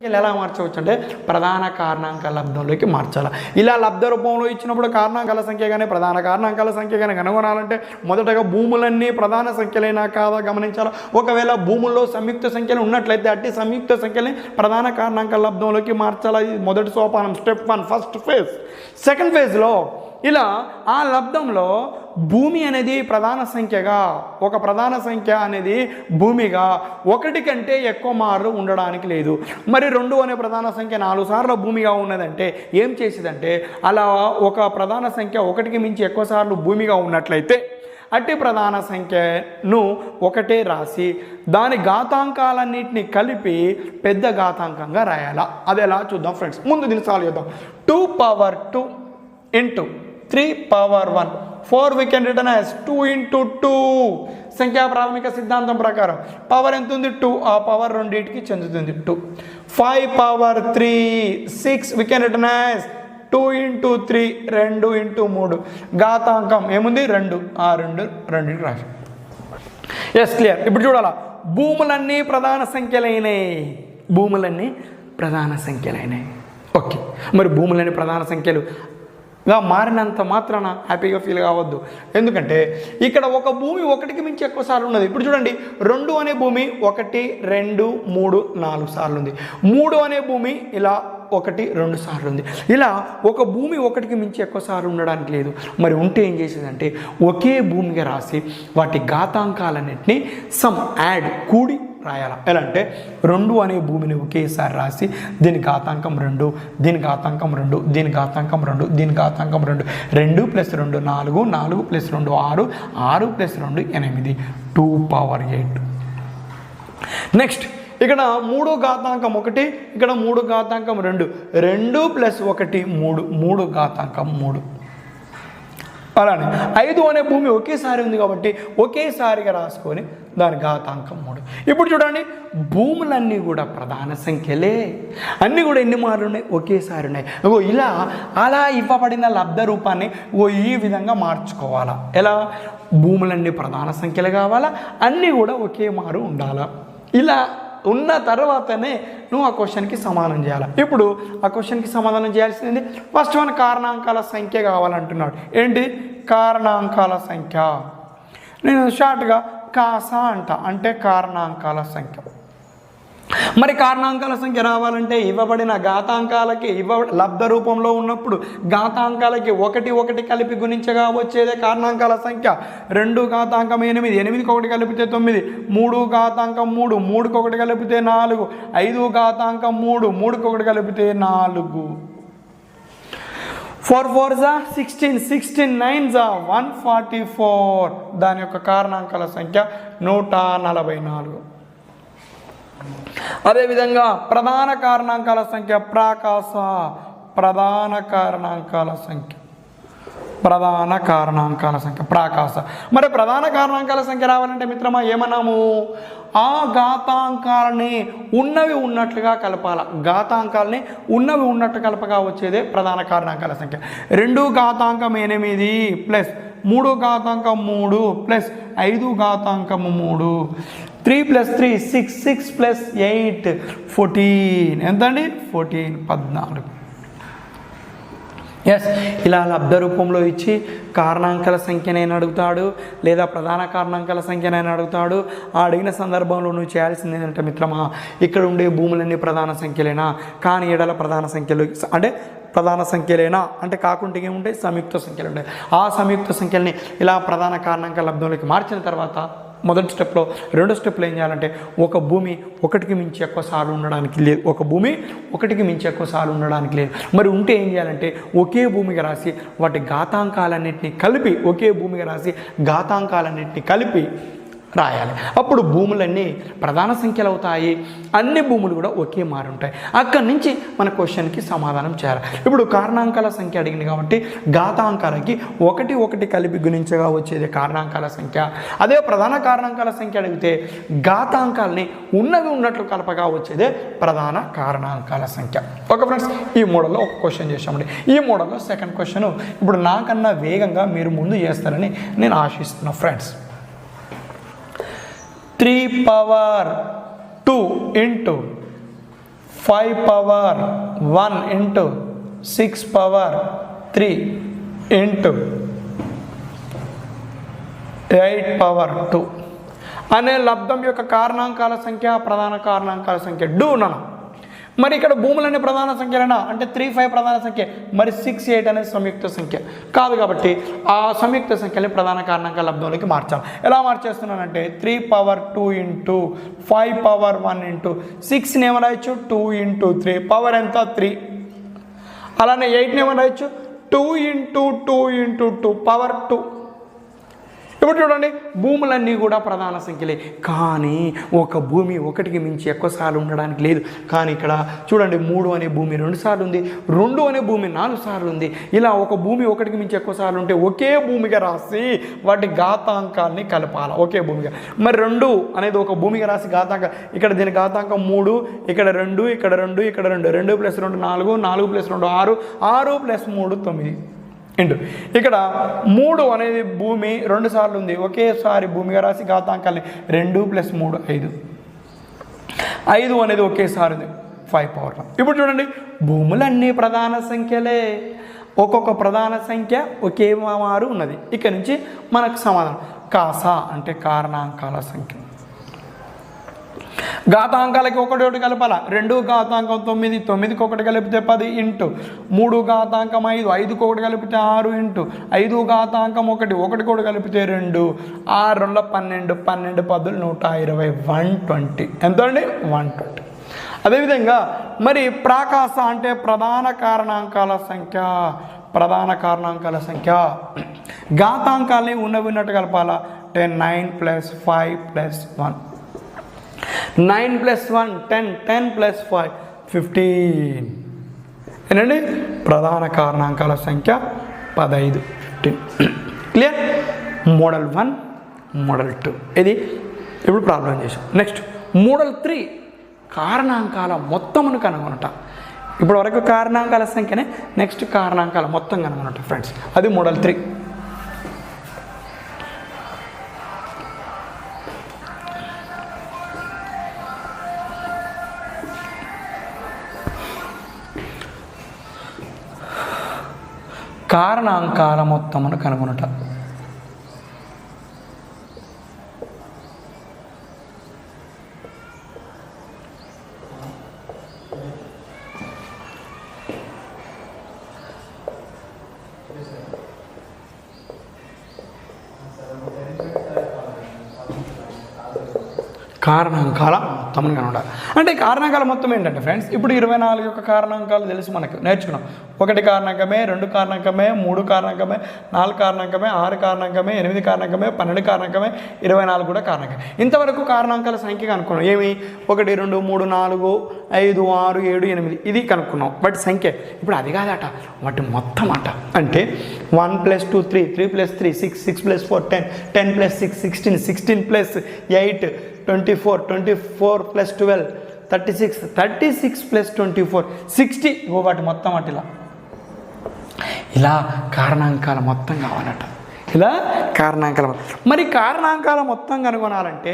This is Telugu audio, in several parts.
ఎలా మార్చవచ్చు అంటే ప్రధాన కారణాంక లబ్ధంలోకి మార్చాలి. ఇలా లబ్ధ రూపంలో ఇచ్చినప్పుడు కారణాంకాల సంఖ్య కానీ ప్రధాన కారణాంకాల సంఖ్య కానీ కనుగొనాలంటే మొదటగా భూములన్నీ ప్రధాన సంఖ్యలైనా కాదా గమనించాలి. ఒకవేళ భూముల్లో సంయుక్త సంఖ్యలు ఉన్నట్లయితే అట్టి సంయుక్త సంఖ్యని ప్రధాన కారణాంక లబ్ధంలోకి మార్చాలి. ఇది మొదటి సోపానం, స్టెప్ 1 ఫస్ట్ ఫేజ్. సెకండ్ ఫేజ్లో ఇలా ఆ లబ్ధంలో భూమి అనేది ప్రధాన సంఖ్యగా, ఒక ప్రధాన సంఖ్య అనేది భూమిగా 1 కంటే ఎక్కువ మార్లు ఉండడానికి లేదు. మరి 2 అనే ప్రధాన సంఖ్య 4 సార్లు భూమిగా ఉన్నదంటే ఏం చేసేదంటే అలా ఒక ప్రధాన సంఖ్య 1కి మించి ఎక్కువ సార్లు భూమిగా ఉన్నట్లయితే అట్టి ప్రధాన సంఖ్యను ఒకటే రాసి దాని ఘాతాంకాలన్నింటినీ కలిపి పెద్ద ఘాతాంకంగా రాయాలా. అది ఎలా చూద్దాం ఫ్రెండ్స్. ముందు దీన్ని సాల్వ్ చేద్దాం. 2 power 2 into 3 power 1 4 we can written as 2 into 2. సంఖ్యా ప్రాథమిక సిద్ధాంతం ప్రకారం పవర్ ఎంత ఉంది 2, ఆ పవర్ రెండింటికి చెందుతుంది 2. 5 power 3 6 we can written as 2 into 3 2 into 3 ఘాతాంకం ఏముంది 2, ఆ 2 రాసి. Yes clear. ఇప్పుడు చూడాలా, భూములన్నీ ప్రధాన సంఖ్యలైనాయి, భూములన్నీ ప్రధాన సంఖ్యలైనాయి. ఓకే, మరి భూములన్నీ ప్రధాన సంఖ్యలుగా మారినంత మాత్రాన హ్యాపీగా ఫీల్ కావద్దు. ఎందుకంటే ఇక్కడ ఒక భూమి 1కి మించి ఎక్కువ సార్లు ఉన్నది. ఇప్పుడు చూడండి, 2 అనే భూమి 1 2 3 4 సార్లు ఉంది. 3 అనే భూమి ఇలా 1 2 సార్లు ఉంది. ఇలా ఒక భూమి 1కి మించి ఎక్కువ సార్లు ఉండడానికి లేదు. మరి ఉంటే ఏం చేసేదంటే ఒకే భూమిగా రాసి వాటి ఘాతాంకాలన్నింటినీ సమ్ యాడ్ కూడి రాయాలి. ఎలా అంటే 2 అనే భూమిని ఒకేసారి రాసి దీని ఘాతాంకం 2, దీని ఘాతాంకం 2, దీని ఘాతాంకం 2, దీని ఘాతాంకం 2, 2 + 2 4, 4 + 2 6, 6 + 2 8, 2 పవర్ 8. నెక్స్ట్ ఇక్కడ 3 ఘాతాంకం 1, ఇక్కడ 3 ఘాతాంకం 2, 2 + 1 3, 3 ఘాతాంకం 3. అలానే 5 అనే భూమి ఒకేసారి ఉంది కాబట్టి ఒకేసారిగా రాసుకొని దాని ఘాతాంకం 3. ఇప్పుడు చూడండి, భూములన్నీ కూడా ప్రధాన సంఖ్యలే, అన్నీ కూడా ఎన్ని మార్లు ఉన్నాయి, ఒకేసారి ఉన్నాయి. ఇలా అలా ఇవ్వబడిన లబ్ధ రూపాన్ని ఈ విధంగా మార్చుకోవాలా. ఎలా, భూములన్నీ ప్రధాన సంఖ్యలు కావాలా, అన్నీ కూడా ఒకే మారు ఉండాలా. ఇలా ఉన్న తర్వాతనే నువ్వు ఆ క్వశ్చన్కి సమాధానం చేయాలి. ఇప్పుడు ఆ క్వశ్చన్కి సమాధానం చేయాల్సింది ఫస్ట్ 1 కారణాంకాల సంఖ్య కావాలంటున్నాడు. ఏంటి కారణాంకాల సంఖ్య? నేను షార్ట్గా కాసా అంటే కారణాంకాల సంఖ్య. మరి కారణాంకాల సంఖ్య రావాలంటే ఇవ్వబడిన ఘాతాంకాలకి లబ్ధ రూపంలో ఉన్నప్పుడు ఘాతాంకాలకి 1 1 కలిపి గుణించగా వచ్చేదే కారణాంకాల సంఖ్య. 2 ఘాతాంకం 8, 8కి 1 కలిపితే 9, 3 ఘాతాంకం 3, 3కి 1 కలిపితే 4, 5 ఘాతాంకం 3, 3కి 1 కలిపితే 4, 4 4 16, 16 9 144. దాని యొక్క కారణాంకాల సంఖ్య 144. అదేవిధంగా ప్రధాన కారణాంకాల సంఖ్య ప్రాకాశ, ప్రధాన కారణాంకాల సంఖ్య ప్రాకాశ. మరి ప్రధాన కారణాంకాల సంఖ్య రావాలంటే మిత్రమా ఏమన్నాము, ఆ ఘాతాంకాలని ఉన్నవి ఉన్నట్లుగా కలపాల. ఘాతాంకాలని ఉన్నవి ఉన్నట్టు కలపగా వచ్చేదే ప్రధాన కారణాంకాల సంఖ్య. 2 ఘాతాంకం 8 ప్లస్ 3 ఘాతాంకం 3 ప్లస్ 5 ఘాతాంకం 3, 3 + 3 6, 6 + 8 14. ఎంతండి 14 14. ఎస్, ఇలా లబ్ధ రూపంలో ఇచ్చి కారణాంకాల సంఖ్యనైనా అడుగుతాడు లేదా ప్రధాన కారణాంకాల సంఖ్యనైనా అడుగుతాడు. అడిగిన సందర్భంలో నువ్వు చేయాల్సింది ఏంటంటే మిత్రమా, ఇక్కడ ఉండే భూములన్నీ ప్రధాన సంఖ్యలేనా, కానీ ఎడల ప్రధాన సంఖ్యలు అంటే ప్రధాన సంఖ్యలేనా అంటే కాకుండా ఏముంటాయి, సంయుక్త సంఖ్యలు ఉంటాయి. ఆ సంయుక్త సంఖ్యల్ని ఇలా ప్రధాన కారణాంకాల లబ్ధంలోకి మార్చిన తర్వాత మొదటి స్టెప్లో, రెండో స్టెప్లో ఏం చేయాలంటే ఒక భూమి 1కి మించి ఎక్కువ సార్లు ఉండడానికి లేదు, ఒక భూమి 1కి మించి ఎక్కువ సార్లు ఉండడానికి లేదు. మరి ఉంటే ఏం చేయాలంటే ఒకే భూమిగా రాసి వాటి ఘాతాంకాలన్నింటినీ కలిపి, ఒకే భూమిగా రాసి ఘాతాంకాలన్నింటినీ కలిపి రాయాలి. అప్పుడు భూములన్నీ ప్రధాన సంఖ్యలు అవుతాయి, అన్ని భూములు కూడా ఒకే మారి ఉంటాయి. అక్కడి నుంచి మన క్వశ్చన్కి సమాధానం చేయాలి. ఇప్పుడు కారణాంకాల సంఖ్య అడిగింది కాబట్టి ఘాతాంకాలకి 1 1 కలిపి గుణించగా వచ్చేది కారణాంకాల సంఖ్య. అదే ప్రధాన కారణాంకాల సంఖ్య అడిగితే ఘాతాంకాలని ఉన్నవి ఉన్నట్లు కలపగా వచ్చేదే ప్రధాన కారణాంకాల సంఖ్య. ఓకే ఫ్రెండ్స్, ఈ మోడల్లో ఒక క్వశ్చన్ చేసామండి. ఈ మోడల్లో సెకండ్ క్వశ్చన్ ఇప్పుడు నాకన్నా వేగంగా మీరు ముందు చేస్తారని నేను ఆశిస్తున్నా friends. 3 power 2 into 5 power 1 into 6 power 3 into 8 power 2 అనే లబ్ధం యొక్క కారణాంకాల సంఖ్య ప్రధాన కారణాంకాల సంఖ్య డూనన. మరి ఇక్కడ భూములనే ప్రధాన సంఖ్యలేనా అంటే 3, 5 ప్రధాన సంఖ్య, మరి 6, 8 అనేది సంయుక్త సంఖ్య కాదు. కాబట్టి ఆ సంయుక్త సంఖ్యని ప్రధాన కారణాంకాల లబ్ధంలోకి మార్చాలి. ఎలా మార్చేస్తున్నానంటే 3 పవర్ 2 ఇంటూ 5 పవర్ 1 ఇంటూ 6ని ఏమని రాయొచ్చు 2 ఇంటూ 3 పవర్ ఎంత 3. అలానే 8ని ఏమని రాయొచ్చు 2 ఇంటూ 2 ఇంటూ 2 పవర్ 2. ఇప్పుడు చూడండి భూములన్నీ కూడా ప్రధాన సంఖ్యలే, కానీ ఒక భూమి ఒకటికి మించి ఎక్కువ సార్లు ఉండడానికి లేదు. కానీ ఇక్కడ చూడండి 3 అనే భూమి 2 సార్లు ఉంది, 2 అనే భూమి 4 సార్లు ఉంది. ఇలా ఒక భూమి ఒకటికి మించి ఎక్కువ సార్లు ఉంటే ఒకే భూమిగా రాసి వాటి ఘాతాంకాల్ని కలపాలి ఒకే భూమిగా. మరి 2 అనేది ఒక భూమిగా రాసి ఘాతాంక, ఇక్కడ దీని ఘాతాంకం 3, ఇక్కడ 2, ఇక్కడ 2, ఇక్కడ 2, 2 + 2 4, 4 + 2 6, 6 + 3 9 ఇంటూ ఇక్కడ 3 అనేది భూమి 2 సార్లు ఉంది, ఒకేసారి భూమిగా రాసి ఘాతాంకాలని 2 + 3 5, 5 అనేది ఒకేసారి ఉంది 5 పవర్ 1. ఇప్పుడు చూడండి భూములన్నీ ప్రధాన సంఖ్యలే, ఒక్కొక్క ప్రధాన సంఖ్య ఒకే మారు ఉన్నది. ఇక్కడ నుంచి మనకు సమాధానం కాసా అంటే కారణాంకాల సంఖ్య. ఘాతాంకాలకి 1 1 కలపాల. 2 ఘాతాంకం 9, 9కి 1 కలిపితే 10 ఇంటూ 3 ఘాతాంకం 5, 5కి 1 కలిపితే 6 ఇంటూ 5 ఘాతాంకం 1, 1కి 1 కలిపితే 2, 6 2 12, 12 10 120 120. ఎంత అండి 120. అదేవిధంగా మరి ప్రాకాస అంటే ప్రధాన కారణాంకాల సంఖ్య, ప్రధాన కారణాంకాల సంఖ్య. ఘాతాంకాలని ఉన్నట్టు కలపాలా. 9 + 5 + 1, 9 + 1 10, 10 + 5 15. ఏంటండి ప్రధాన కారణాంకాల సంఖ్య 15 15. క్లియర్. మోడల్ 1, మోడల్ 2 ఇది ఇప్పుడు ప్రాబ్లం చేసాం. నెక్స్ట్ మోడల్ 3 కారణాంకాల మొత్తమును కనుగొనట. ఇప్పుడు వరకు కారణాంకాల సంఖ్యనే, నెక్స్ట్ కారణాంకాల మొత్తం కనుగొనట ఫ్రెండ్స్, అది మోడల్ 3. కారణాంకాల మొత్తమును కనుగొనుట. కారణాంకాల మొత్తం కనుగొనాలి. అంటే కారణాంకాల మొత్తం ఏంటంటే ఫ్రెండ్స్, ఇప్పుడు 24 యొక్క కారణాంకాలు తెలుసు మనకు, నేర్చుకున్నాం. 1 కారణాంకమే, 2 కారణాంకమే, 3 కారణాంకమే, 4 కారణాంకమే, 6 కారణాంకమే, 8 కారణాంకమే, 12 కారణాంకమే, 24 కూడా కారణాంకమే. ఇంతవరకు కారణాంకాల సంఖ్య కనుక్కున్నాం. ఏమి 1 2 3 4 5 6 7 8 ఇది కనుక్కున్నాం, వాటి సంఖ్య. ఇప్పుడు అది కాదట, వాటి మొత్తం అట. అంటే 1 + 2 3, 3 + 3 6, 6 + 4 10, 10 + 6 16, 16 + 8 24, 24 + 12 36, 36 + 24 60. వాటి మొత్తం అటు ఇలా కారణాంకాల మొత్తం కావాలట. ఇలా కారణాంకాల మరి కారణాంకాల మొత్తం కనుగొనాలంటే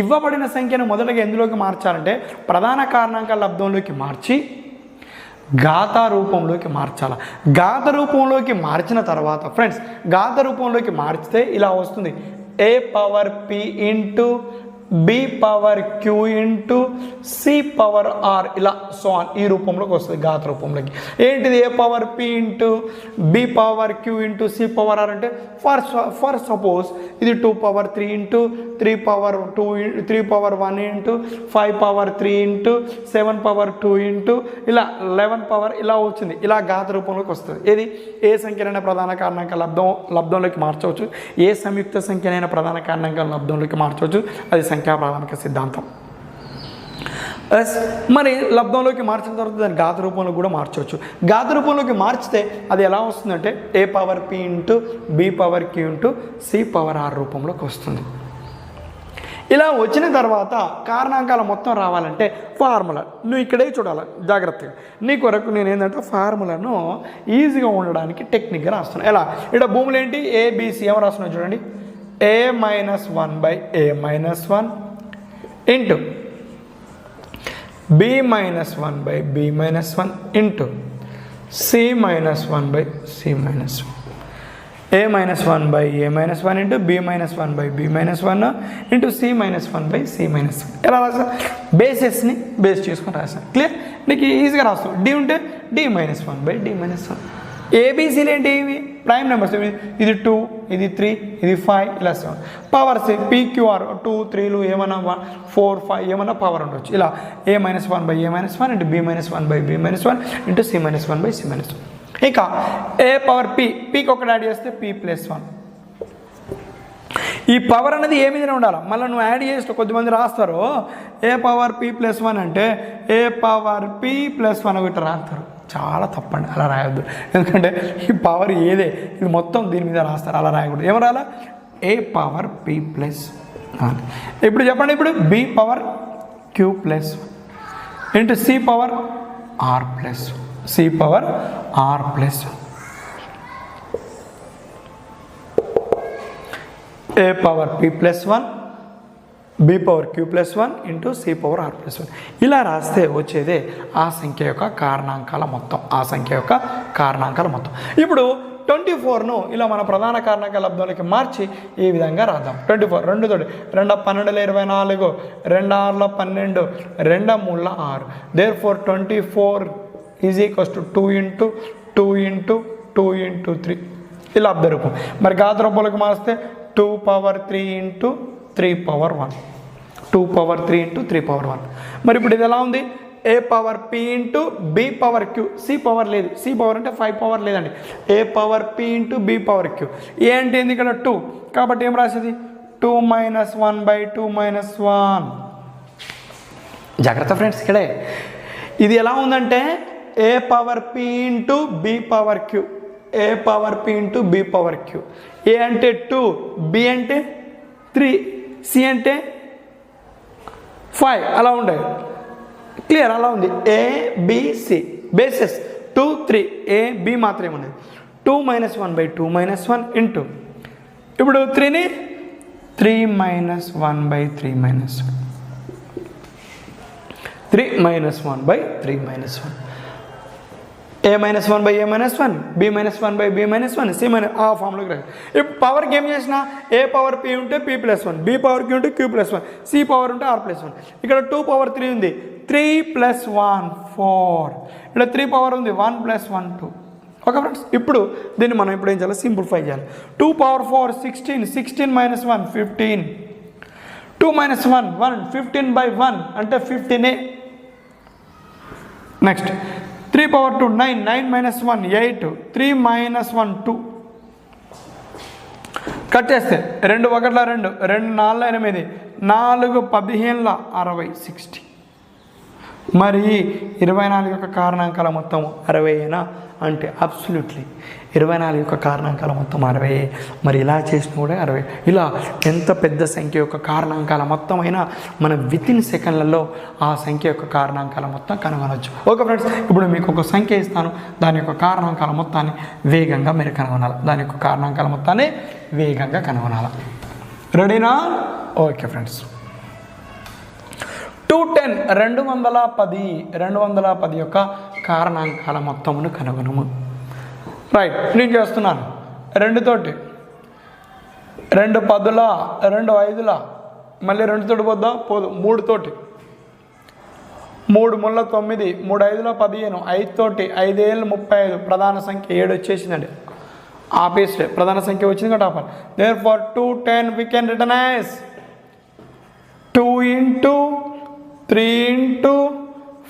ఇవ్వబడిన సంఖ్యను మొదటగా ఎందులోకి మార్చాలంటే ప్రధాన కారణాంకాల లబ్ధంలోకి మార్చి ఘాత రూపంలోకి మార్చాలి. ఘాత రూపంలోకి మార్చిన తర్వాత ఫ్రెండ్స్, ఘాత రూపంలోకి మార్చితే ఇలా వస్తుంది a power p into b power q into c power r, ఇలా సో ఈ రూపంలోకి వస్తుంది ఘాత రూపంలోకి. ఏంటిది a power p into b power q into c power r అంటే ఫర్ సపోజ్ ఇది 2 power 3 into 3 power 2 3 power 1 into 5 power 3 into 7 power 2 into ఇలా 11 పవర్ ఇలా వచ్చింది. ఇలా ఘాత రూపంలోకి వస్తుంది. ఏది ఏ సంఖ్యనైనా ప్రధాన కారణాంక లబ్ధంలోకి మార్చవచ్చు, ఏ సంయుక్త సంఖ్యనైనా ప్రధాన కారణాంక లబ్ధంలోకి మార్చవచ్చు. అది సంఖ్యా ప్రాథమిక సిద్ధాంతం. మరి లబ్ధంలోకి మార్చిన తర్వాత దాన్ని ఘాత రూపంలో కూడా మార్చవచ్చు. ఘాత రూపంలోకి మార్చితే అది ఎలా వస్తుందంటే a power p into b power q into c power r రూపంలోకి వస్తుంది. ఇలా వచ్చిన తర్వాత కారణాంకాల మొత్తం రావాలంటే ఫార్ములా నువ్వు ఇక్కడే చూడాలి జాగ్రత్తగా. నీ కొరకు నేను ఏంటంటే ఫార్ములాను ఈజీగా ఉండడానికి టెక్నిక్గా రాస్తున్నాను. ఎలా ఇక్కడ భూములు ఏంటి ABC ఏమో రాస్తున్నావు చూడండి, a - 1/a - 1 into b minus 1 by b minus 1 into c minus 1 by c minus 1. a minus 1 by a minus 1 into b minus 1 by b minus 1 into c minus 1 by c minus 1. ఎలా రాసా? బేసెస్ని బేస్ చేసుకొని రాసాను. క్లియర్? నీకు ఈజీగా రాస్తావు. డి ఉంటే d minus 1 by d minus 1. ఏబీసీలు ఏంటి? ఇవి ప్రైమ్ నెంబర్స్. ఇది 2, ఇది 3, ఇది 5, ఇలా 7. పవర్స్ పీక్యూఆర్ 2, 3లు ఏమైనా 1, 4, 5 ఏమైనా పవర్ ఉండొచ్చు. ఇలా a minus 1 by a minus 1 into b minus 1 by b minus 1 into c minus 1 by c minus 1. ఇక ఏ పవర్ పీకి ఒకటి యాడ్ చేస్తే p ప్లస్ 1. ఈ పవర్ అనేది ఏ మీదనే ఉండాలి. మళ్ళీ నువ్వు యాడ్ చేస్తే కొద్దిమంది రాస్తారు ఏ పవర్ p ప్లస్ 1 అంటే ఏ పవర్ p ప్లస్ 1 ఒకటి రాస్తారు. చాలా తప్పండి, అలా రాయొద్దు. ఎందుకంటే ఈ పవర్ ఏదే, ఇది మొత్తం దీని మీద రాస్తారు. అలా రాయకూడదు. ఏమి రాయాలా? ఏ పవర్ p ప్లస్ 1. ఇప్పుడు చెప్పండి, ఇప్పుడు b power q plus 1 into c power r plus 1. c power r plus 1. a power p plus 1 b power q plus 1 into c power r plus 1. ఇలా రాస్తే వచ్చేదే ఆ సంఖ్య యొక్క కారణాంకాల మొత్తం. ఆ సంఖ్య యొక్క కారణాంకాల మొత్తం. ఇప్పుడు 24ను ఇలా మన ప్రధాన కారణాంకాల లబ్ధంలోకి మార్చి ఈ విధంగా రాద్దాం. 24 2 తోటి 2 12 24 2 6 12 2 3 6. Therefore 24 is equals to 2 into 2 into 2 into 3. ఇలా లబ్ధ రూపం. మరి ఘాత రూపంలోకి మారిస్తే 2 power 3 into 3 power 1. 2 power 3 into 3 power 1. మరి ఇప్పుడు ఇది ఎలా ఉంది? A power p into b power q. c power లేదు. c పవర్ అంటే 5 పవర్ లేదండి. A power p into b power q. A అంటే ఏంది ఇక్కడ 2, కాబట్టి ఏం రాసేది? 2 మైనస్ 1 బై 2 మైనస్ 1. జాగ్రత్త ఫ్రెండ్స్, ఇక్కడే ఇది ఎలా ఉందంటే a power p into b power q. A power p into b power q. A అంటే 2, b అంటే 3, c అంటే 5. అలా ఉండే. క్లియర్? అలా ఉంది. ఏబిసి బేసెస్ 2, 3 ఏ బి మాత్రమే ఉన్నది. 2 మైనస్ 1 బై 2 మైనస్ 1 ఇంటూ ఇప్పుడు 3ని 3 minus 1 by 3 minus 1. 3 minus 1 by 3 minus 1. A minus 1 by A minus 1, B minus 1 by B minus 1, C minus ఆ ఫామ్లోకి రాదు. ఇప్పుడు పవర్కి ఏం చేసినా ఏ పవర్ p ఉంటే p plus 1, B power q ఉంటే q ప్లస్ 1, సి పవర్ ఉంటే r ప్లస్ 1. ఇక్కడ 2 పవర్ 3 ఉంది. 3 ప్లస్ 1 4. ఇక్కడ 3 పవర్ ఉంది. 1 ప్లస్ 1 2. ఓకే ఫ్రెండ్స్, ఇప్పుడు దీన్ని మనం ఇప్పుడు ఏం చేయాలి? సింప్లిఫై చేయాలి. 2 పవర్ 4 16. 16 మైనస్ 1 15. 2 మైనస్ 1 1. 15 బై 1 అంటే 15. Next 3 power 2 9. 9 minus 1 8. 3 minus 1 2. Cut చేస్తే 2 1 2 2 4 8 4 15 60 60. మరి 24 యొక్క కారణాంకాల మొత్తం 60 అంటే అబ్సల్యూట్లీ 24 యొక్క కారణాంకాల మొత్తం 60. మరి ఇలా చేసిన కూడా 60. ఇలా ఎంత పెద్ద సంఖ్య యొక్క కారణాంకాల మొత్తం అయినా మనం వితిన్ సెకండ్లలో ఆ సంఖ్య యొక్క కారణాంకాల మొత్తం కనుగొనవచ్చు. ఓకే ఫ్రెండ్స్, ఇప్పుడు మీకు ఒక సంఖ్య ఇస్తాను. దాని యొక్క కారణాంకాల మొత్తాన్ని వేగంగా మీరు కనుగొనాలి. దాని యొక్క కారణాంకాల మొత్తాన్ని వేగంగా కనుగొనాలి. రెడీనా? ఓకే ఫ్రెండ్స్, 210 210 యొక్క కారణాంకాల మొత్తమును కనుగొనము. రైట్, నేను చేస్తున్నాను. 2 తోటి 2 10ల 2 5ల మళ్ళీ 2 తోటి పోద్దాం పోదు. 3 తోటి 3 3 9 3 5ల 15 5 తోటి 5 ఏళ్ళు 35. ప్రధాన సంఖ్య 7 వచ్చేసిందండి. ఆపేస్తే ప్రధాన సంఖ్య వచ్చింది కాబట్టి ఆపాలి. Therefore 210 we can written as 2 into 3 into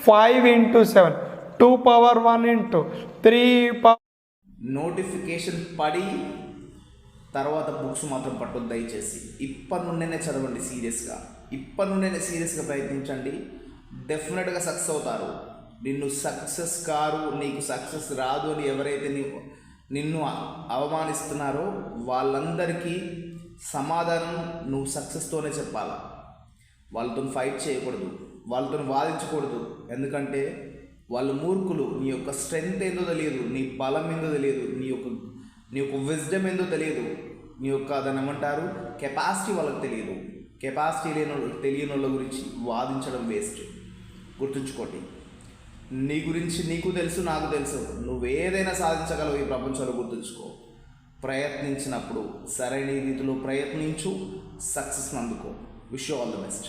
5 into 7. 2 power 1 into 3 power. Notification పడి తర్వాత బుక్స్ మాత్రం పట్టొద్దు దయచేసి. ఇప్పటి నుండే చదవండి సీరియస్గా. ఇప్పటి నుండే సీరియస్గా ప్రయత్నించండి. డెఫినెట్గా సక్సెస్ అవుతారు. నిన్ను సక్సెస్ కారు, నీకు సక్సెస్ రాదు అని ఎవరైతే నిన్ను అవమానిస్తున్నారో వాళ్ళందరికీ సమాధానం నువ్వు సక్సెస్తోనే చెప్పాలా. వాళ్ళతో ఫైట్ చేయకూడదు, వాళ్ళతో వాదించకూడదు. ఎందుకంటే వాళ్ళు మూర్ఖులు. నీ యొక్క స్ట్రెంగ్త్ ఏందో తెలియదు, నీ బలం ఏందో తెలియదు, నీ యొక్క విజ్డమ్ ఏందో తెలియదు, నీ యొక్క దాన్ని ఏమంటారు కెపాసిటీ వాళ్ళకి తెలియదు. కెపాసిటీ తెలియని వాళ్ళ గురించి వాదించడం వేస్ట్. గుర్తుంచుకోండి, నీ గురించి నీకు తెలుసు, నాకు తెలుసు. నువ్వేదైనా సాధించగలవు ఈ ప్రపంచంలో. గుర్తుంచుకో, ప్రయత్నించినప్పుడు సరైన రీతిలో ప్రయత్నించు, సక్సెస్ని అందుకో. Wish you all the best.